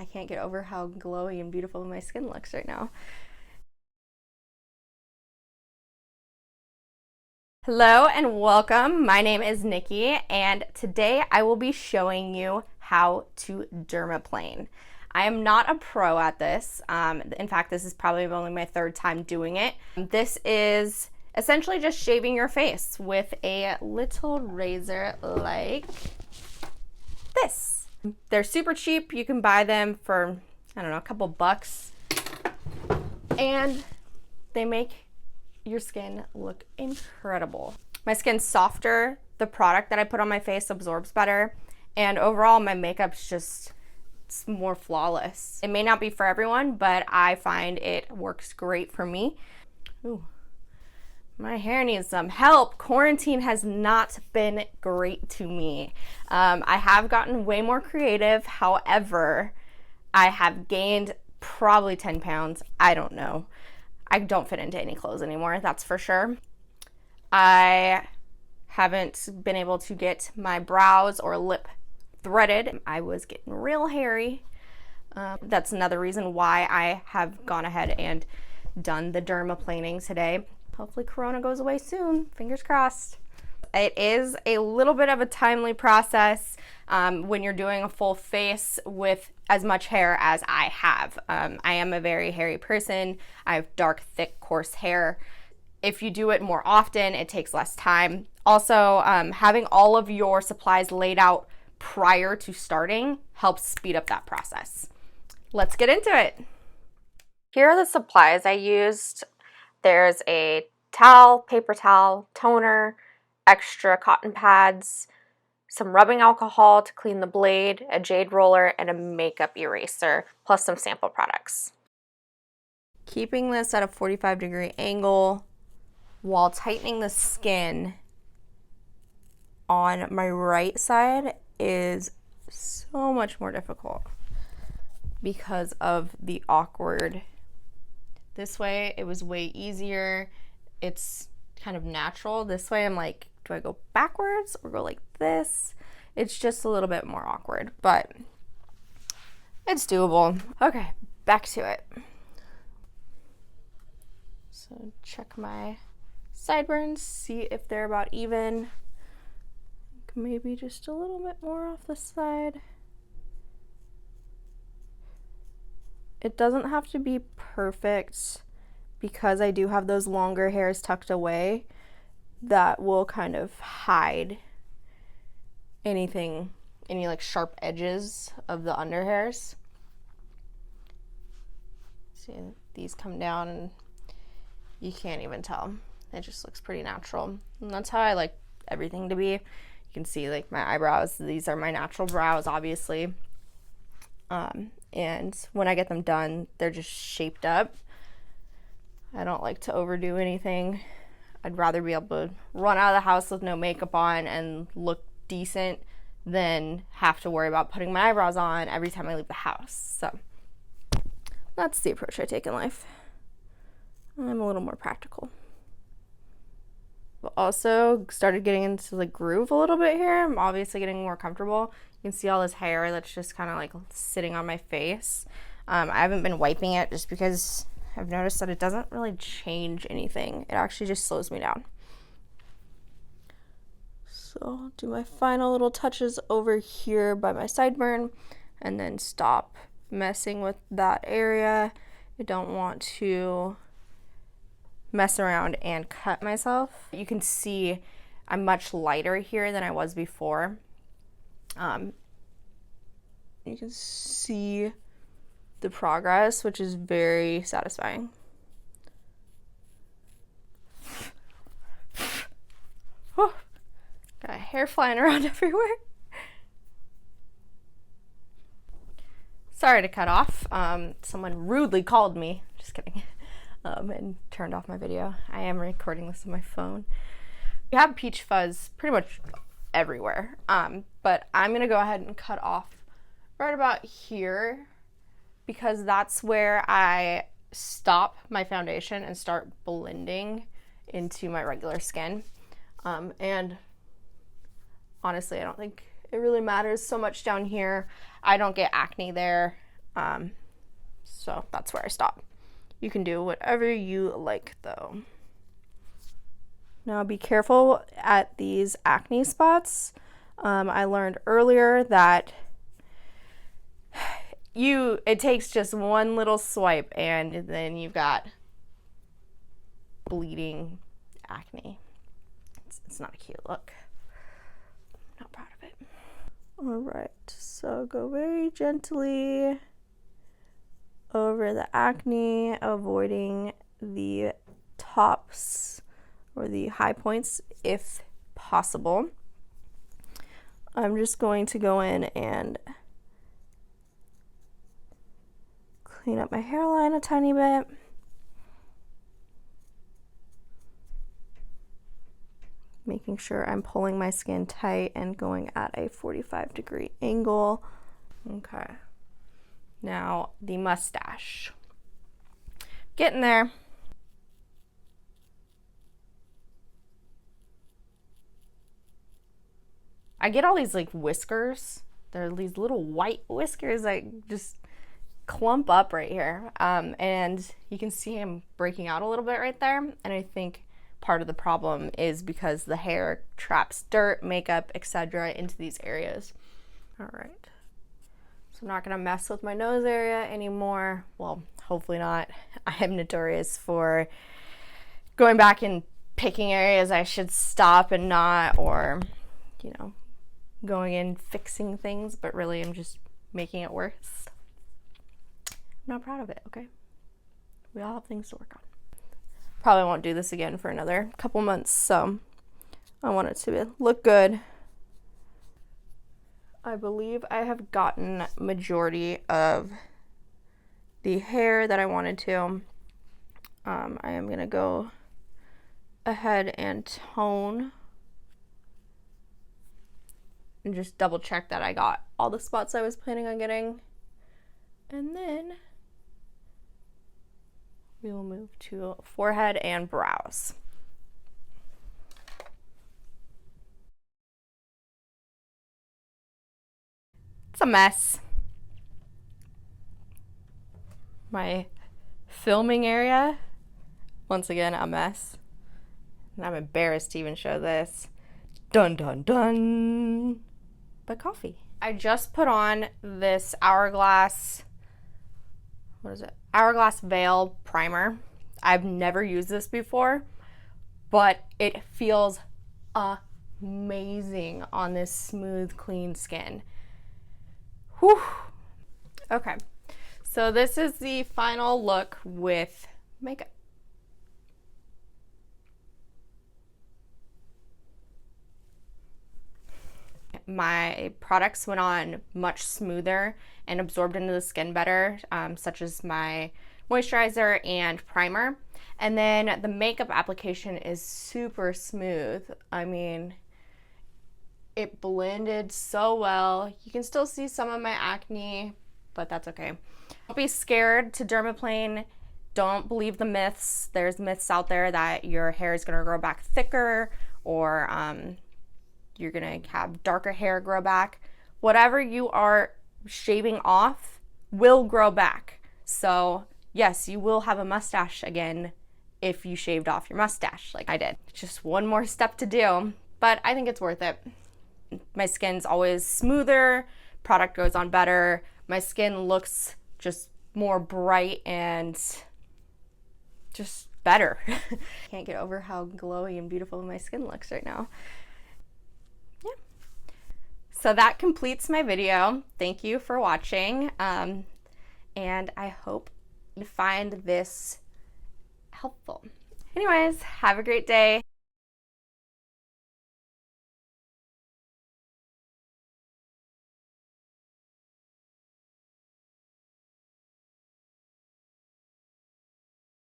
I can't get over how glowy and beautiful my skin looks right now. Hello and welcome. My name is Nikki, and today I will be showing you how to dermaplane. I am not a pro at this. In fact, this is probably only my third time doing it. This is essentially just shaving your face with a little razor like this. They're super cheap. You can buy them for, I don't know, a couple bucks. And they make your skin look incredible. My skin's softer. The product that I put on my face absorbs better. And overall, my makeup's just more flawless. It may not be for everyone, but I find it works great for me. Ooh. My hair needs some help. Quarantine has not been great to me. I have gotten way more creative. However, I have gained probably 10 pounds. I don't know. I don't fit into any clothes anymore, that's for sure. I haven't been able to get my brows or lip threaded. I was getting real hairy. That's another reason why I have gone ahead and done the dermaplaning today. Hopefully Corona goes away soon, fingers crossed. It is a little bit of a timely process when you're doing a full face with as much hair as I have. I am a very hairy person. I have dark, thick, coarse hair. If you do it more often, it takes less time. Also, having all of your supplies laid out prior to starting helps speed up that process. Let's get into it. Here are the supplies I used. There's a towel, paper towel, toner, extra cotton pads, some rubbing alcohol to clean the blade, a jade roller, and a makeup eraser, plus some sample products. Keeping this at a 45-degree angle while tightening the skin on my right side is so much more difficult because of the awkward. This way it was way easier. It's kind of natural. This way I'm like, do I go backwards or go like this? It's just a little bit more awkward, but it's doable. Okay, back to it. So check my sideburns, see if they're about even. Maybe just a little bit more off the side. It doesn't have to be perfect because I do have those longer hairs tucked away that will kind of hide any like sharp edges of the under hairs. See, these come down and you can't even tell. It just looks pretty natural. And that's how I like everything to be. You can see like my eyebrows. These are my natural brows, obviously. And when I get them done, they're just shaped up. I don't like to overdo anything. I'd rather be able to run out of the house with no makeup on and look decent than have to worry about putting my eyebrows on every time I leave the house. So that's the approach I take in life. I'm a little more practical. But also started getting into the groove a little bit here. I'm obviously getting more comfortable. You can see all this hair that's just kind of like sitting on my face. I haven't been wiping it just because I've noticed that it doesn't really change anything. It actually just slows me down. So I'll do my final little touches over here by my sideburn and then stop messing with that area. I don't want to mess around and cut myself. You can see I'm much lighter here than I was before. You can see the progress, which is very satisfying. Whew. Got hair flying around everywhere. Sorry to cut off. Someone rudely called me. Just kidding. And turned off my video. I am recording this on my phone. We have peach fuzz pretty much everywhere. But I'm gonna go ahead and cut off right about here because that's where I stop my foundation and start blending into my regular skin. And honestly, I don't think it really matters so much down here. I don't get acne there. So that's where I stop. You can do whatever you like though. Now be careful at these acne spots. I learned earlier that it takes just one little swipe and then you've got bleeding acne. It's not a cute look. I'm not proud of it. All right, so go very gently over the acne, avoiding the tops or the high points if possible. I'm just going to go in and clean up my hairline a tiny bit. Making sure I'm pulling my skin tight and going at a 45-degree angle. Okay. Now the mustache. Getting there. I get all these like whiskers. They're these little white whiskers that just clump up right here. And you can see I'm breaking out a little bit right there. And I think part of the problem is because the hair traps dirt, makeup, etc. into these areas. All right. So I'm not gonna mess with my nose area anymore. Well, hopefully not. I am notorious for going back and picking areas I should stop and not, or, you know, going in fixing things, but really I'm just making it worse. I'm not proud of it, okay? We all have things to work on. Probably won't do this again for another couple months, so I want it to look good. I believe I have gotten majority of the hair that I wanted to. I am gonna go ahead and tone and just double check that I got all the spots I was planning on getting. And then we will move to forehead and brows. It's a mess. My filming area, once again, a mess. And I'm embarrassed to even show this. Dun dun dun. But coffee. I just put on this Hourglass, what is it? Hourglass Veil Primer. I've never used this before, but it feels amazing on this smooth, clean skin. Whew. Okay, so this is the final look with makeup. My products went on much smoother and absorbed into the skin better, such as my moisturizer and primer. And then the makeup application is super smooth. I mean, it blended so well. You can still see some of my acne, but that's okay. Don't be scared to dermaplane. Don't believe the myths. There's myths out there that your hair is gonna grow back thicker, or you're gonna have darker hair grow back. Whatever you are shaving off will grow back. So yes, you will have a mustache again if you shaved off your mustache like I did. Just one more step to do, but I think it's worth it. My skin's always smoother, product goes on better, my skin looks just more bright and just better. Can't get over how glowy and beautiful my skin looks right now. Yeah. So that completes my video. Thank you for watching. And I hope you find this helpful. Anyways, have a great day.